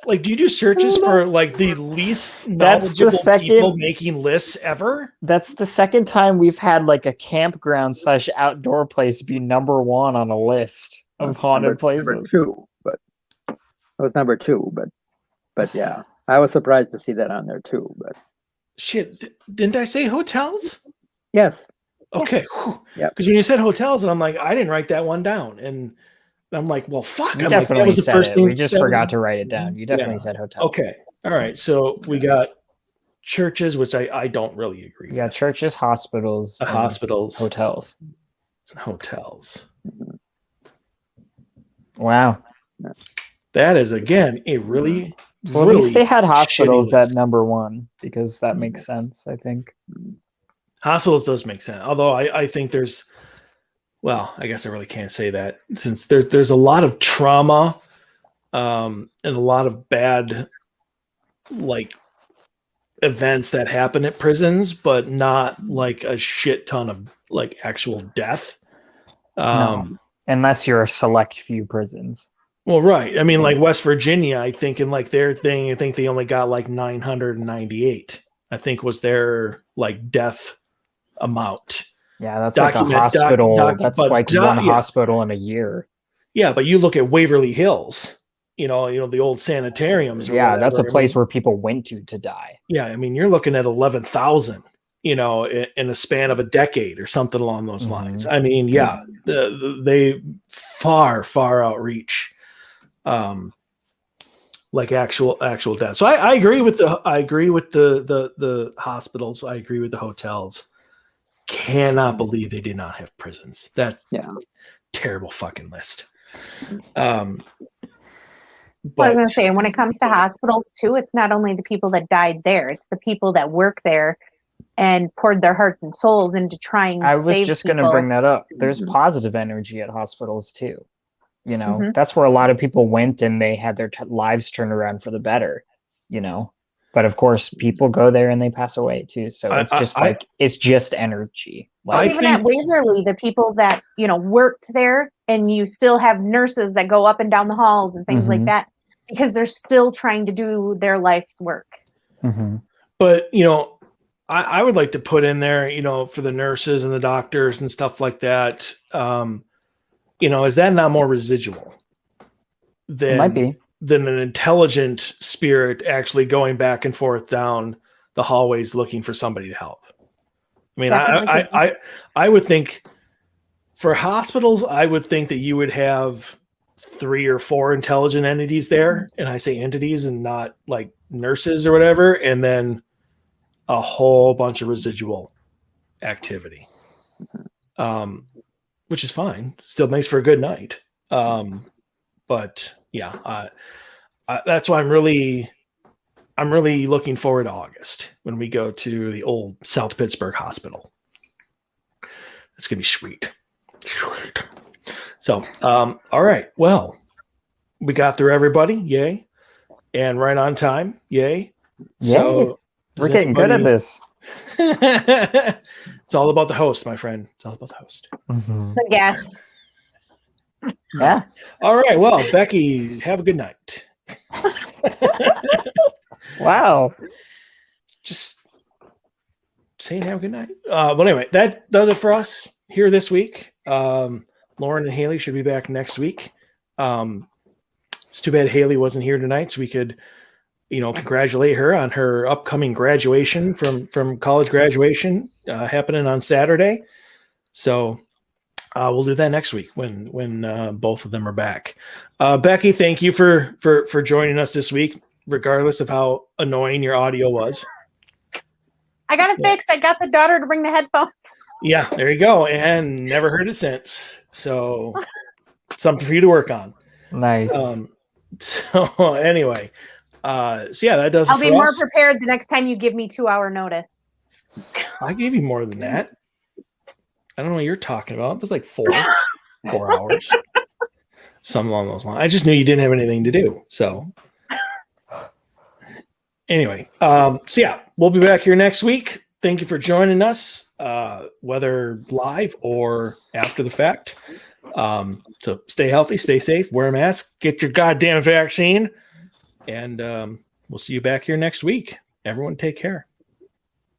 Speaker 1: Like, do you do searches for like the least knowledgeable people making lists ever?
Speaker 4: That's the second time we've had like a campground / outdoor place be number 1 on a list of haunted places.
Speaker 3: Number 2, but it was number 2, but yeah, I was surprised to see that on there too. But
Speaker 1: shit, didn't I say hotels?
Speaker 3: Yes.
Speaker 1: Okay.
Speaker 3: Yeah.
Speaker 1: Because when you said hotels, and I'm like, I didn't write that one down, and I'm like, well, fuck.
Speaker 4: You definitely like, said it. We just forgot to write it down. You definitely said hotels.
Speaker 1: Okay. All right. So we got churches, which I don't really agree with.
Speaker 4: Yeah, churches, hospitals, hotels.
Speaker 1: And hotels.
Speaker 4: Wow.
Speaker 1: That is again a really
Speaker 4: at least they had hospitals at number 1 because that makes sense, I think.
Speaker 1: Hospitals does make sense. Although I think there's, well, I guess I really can't say that since there's a lot of trauma and a lot of bad like events that happen at prisons, but not like a shit ton of like actual death.
Speaker 4: No, unless you're a select few prisons.
Speaker 1: Well, right. I mean, like West Virginia, I think in like their thing, I think they only got like 998. I think was their like death amount.
Speaker 4: Yeah, that's like a hospital. That's like one hospital in a year.
Speaker 1: Yeah, but you look at Waverly Hills, you know the old sanitariums.
Speaker 4: Yeah, that's a place where people went to die.
Speaker 1: Yeah, I mean, you're looking at 11,000, you know, in a span of a decade or something along those lines. I mean, yeah, they far outreach, like actual death. So I agree with the hospitals. I agree with the hotels. Cannot believe they did not have prisons. That terrible fucking list.
Speaker 5: I was going to say, when it comes to hospitals too, it's not only the people that died there; it's the people that work there and poured their hearts and souls into trying to save people.
Speaker 4: I was just going to bring that up. There's positive energy at hospitals too. You know, that's where a lot of people went and they had their lives turned around for the better, you know. But of course, people go there and they pass away too. So it's just it's just energy.
Speaker 5: Like, even at Waverly, the people that, you know, worked there, and you still have nurses that go up and down the halls and things like that, because they're still trying to do their life's work.
Speaker 1: But, you know, I would like to put in there, you know, for the nurses and the doctors and stuff like that, you know, is that not more residual than,
Speaker 4: it might be,
Speaker 1: than an intelligent spirit actually going back and forth down the hallways looking for somebody to help? I mean, I would think for hospitals, I would think that you would have 3 or 4 intelligent entities there. And I say entities and not like nurses or whatever. And then a whole bunch of residual activity. Which is fine. Still makes for a good night. But yeah, that's why I'm really looking forward to August when we go to the old South Pittsburgh Hospital. It's gonna be sweet. So, all right. Well, we got through everybody. Yay. And right on time. Yay. So
Speaker 4: we're getting good at this.
Speaker 1: It's all about the host, my friend. It's all about the host.
Speaker 5: The guest.
Speaker 4: Yeah.
Speaker 1: All right. Well, Becky, have a good night.
Speaker 4: Wow.
Speaker 1: Just saying have a good night. But anyway, that does it for us here this week. Lauren and Haileigh should be back next week. It's too bad Haileigh wasn't here tonight, so we could, you know, congratulate her on her upcoming graduation from college graduation happening on Saturday. So we'll do that next week when both of them are back. Becky, thank you for joining us this week, regardless of how annoying your audio was.
Speaker 5: I got it fixed. I got the daughter to bring the headphones.
Speaker 1: Yeah, there you go. And never heard it since. So something for you to work on.
Speaker 4: Nice.
Speaker 1: So anyway, so yeah, that does it.
Speaker 5: I'll be more prepared the next time you give me 2-hour notice.
Speaker 1: I gave you more than that. I don't know what you're talking about. It was like 4 hours. Something along those lines. I just knew you didn't have anything to do. So anyway, so yeah, we'll be back here next week. Thank you for joining us, whether live or after the fact. So stay healthy, stay safe, wear a mask, get your goddamn vaccine, and we'll see you back here next week. Everyone take care.